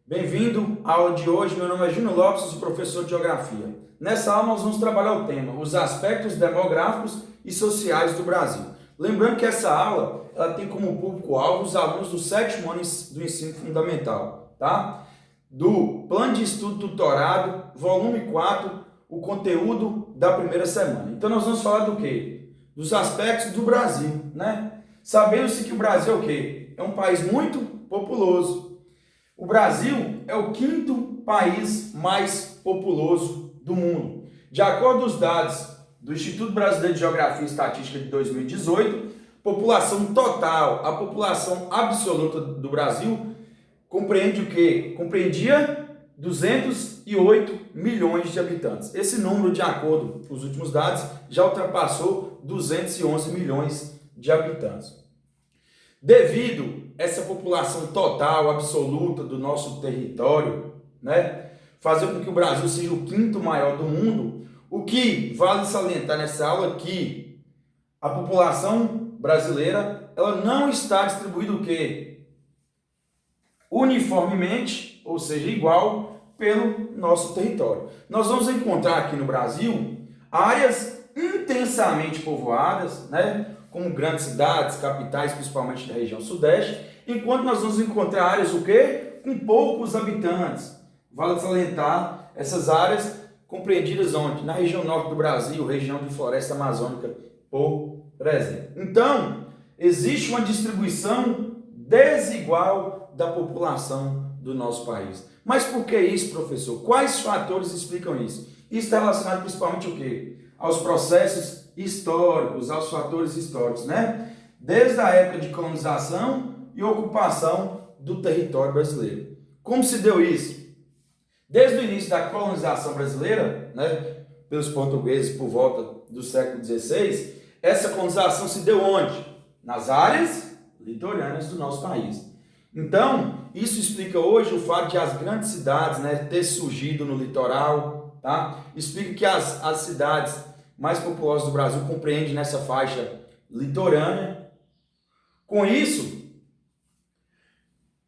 Bem-vindo à aula de hoje. Meu nome é Júnior Lopes, sou professor de Geografia. Nessa aula nós vamos trabalhar o tema, os aspectos demográficos e sociais do Brasil. Lembrando que essa aula ela tem como público-alvo os alunos do 7º ano do ensino fundamental, tá? Do Plano de Estudo Tutorado, volume 4, o conteúdo da primeira semana. Então nós vamos falar do quê? Dos aspectos do Brasil, né? Sabendo-se que o Brasil é o quê? É um país muito populoso. O Brasil é o 5º país mais populoso do mundo. De acordo com os dados do Instituto Brasileiro de Geografia e Estatística de 2018, população total, a população absoluta do Brasil compreende o quê? Compreendia 208 milhões de habitantes. Esse número, de acordo com os últimos dados, já ultrapassou 211 milhões de habitantes. Devido a essa população total, absoluta do nosso território, né, fazer com que o Brasil seja o 5º maior do mundo, o que vale salientar nessa aula é que a população brasileira ela não está distribuída o quê? Uniformemente, ou seja, igual pelo nosso território. Nós vamos encontrar aqui no Brasil áreas intensamente povoadas, né, como grandes cidades, capitais, principalmente da região sudeste, enquanto nós vamos encontrar áreas o quê? Com poucos habitantes. Vale salientar essas áreas compreendidas onde? Na região norte do Brasil, região de floresta amazônica, por exemplo. Então, existe uma distribuição desigual da população do nosso país. Mas por que isso, professor? Quais fatores explicam isso? Isso está relacionado principalmente o quê? Aos processos históricos, aos fatores históricos, né? Desde a época de colonização e ocupação do território brasileiro. Como se deu isso? Desde o início da colonização brasileira, né, pelos portugueses por volta do século XVI, essa colonização se deu onde? Nas áreas litorâneas do nosso país. Então, isso explica hoje o fato de as grandes cidades, né, ter surgido no litoral, tá? Explica que as cidades mais populosas do Brasil compreendem nessa faixa litorânea. Com isso,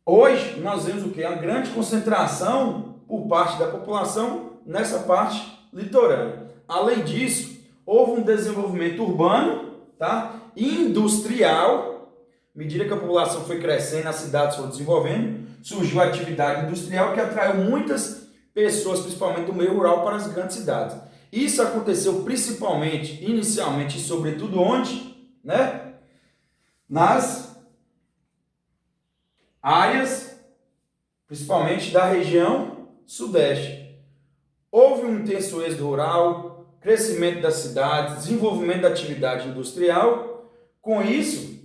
hoje nós vemos o quê? Uma grande concentração por parte da população nessa parte litorânea. Além disso, houve um desenvolvimento urbano, tá? Industrial. À medida que a população foi crescendo, as cidades foram desenvolvendo, surgiu a atividade industrial que atraiu muitas pessoas, principalmente do meio rural, para as grandes cidades. Isso aconteceu principalmente, inicialmente e sobretudo onde? Né? Nas áreas, principalmente da região sudeste. Houve um intenso êxodo rural, crescimento das cidades, desenvolvimento da atividade industrial. Com isso,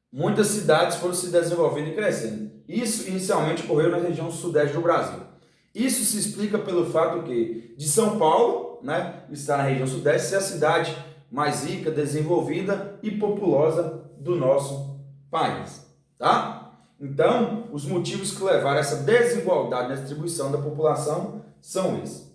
muitas cidades foram se desenvolvendo e crescendo. Isso inicialmente ocorreu na região sudeste do Brasil. Isso se explica pelo fato que de São Paulo, né, está na região sudeste, ser a cidade mais rica, desenvolvida e populosa do nosso país, tá? Então, os motivos que levaram a essa desigualdade na distribuição da população são esses.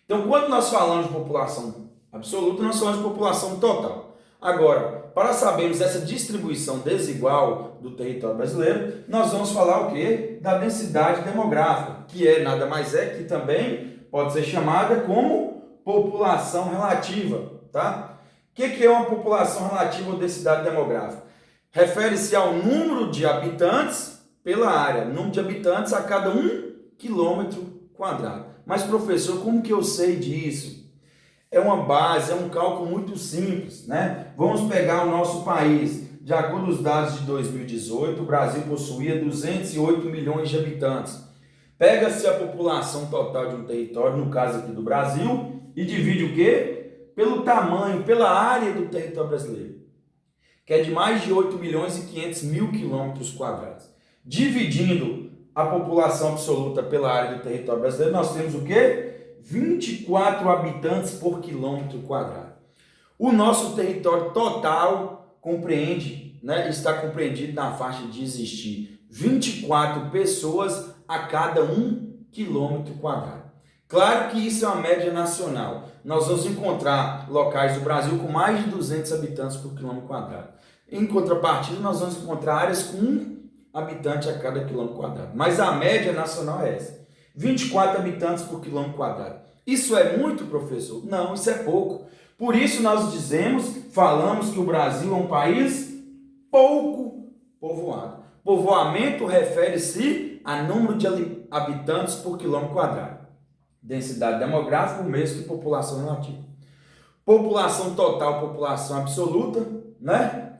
Então, quando nós falamos de população absoluta, nós falamos de população total. Agora, para sabermos essa distribuição desigual do território brasileiro, nós vamos falar o quê? Da densidade demográfica, que é nada mais é que também pode ser chamada como população relativa, tá? O que é uma população relativa ou densidade demográfica? Refere-se ao número de habitantes pela área, número de habitantes a cada 1 quilômetro quadrado. Mas, professor, como que eu sei disso? É uma base, é um cálculo muito simples, né? Vamos pegar o nosso país. De acordo com os dados de 2018, o Brasil possuía 208 milhões de habitantes. Pega-se a população total de um território, no caso aqui do Brasil, e divide o quê? Pelo tamanho, pela área do território brasileiro, que é de mais de 8 milhões e 500 mil quilômetros quadrados. Dividindo a população absoluta pela área do território brasileiro, nós temos o quê? 24 habitantes por quilômetro quadrado. O nosso território total compreende, né, está compreendido na faixa de existir 24 pessoas a cada 1 quilômetro quadrado. Claro que isso é uma média nacional. Nós vamos encontrar locais do Brasil com mais de 200 habitantes por quilômetro quadrado. Em contrapartida, nós vamos encontrar áreas com 1 habitante a cada quilômetro quadrado. Mas a média nacional é essa. 24 habitantes por quilômetro quadrado. Isso é muito, professor? Não, isso é pouco. Por isso nós falamos que o Brasil é um país pouco povoado. Povoamento refere-se a número de habitantes por quilômetro quadrado. Densidade demográfica, o mesmo que população relativa. População total, população absoluta, né?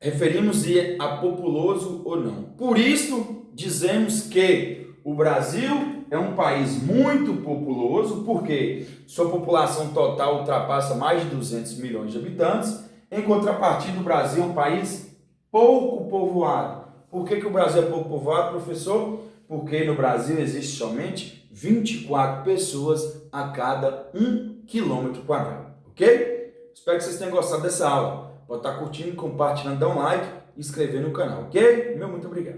Referimos-se a populoso ou não. Por isso, dizemos que o Brasil é um país muito populoso, porque sua população total ultrapassa mais de 200 milhões de habitantes. Em contrapartida, o Brasil é um país pouco povoado. Por que o Brasil é pouco povoado, professor? Porque no Brasil existe somente 24 pessoas a cada 1 quilômetro quadrado, ok? Espero que vocês tenham gostado dessa aula. Pode estar curtindo, compartilhando, dá um like e inscrever no canal, ok? Meu muito obrigado.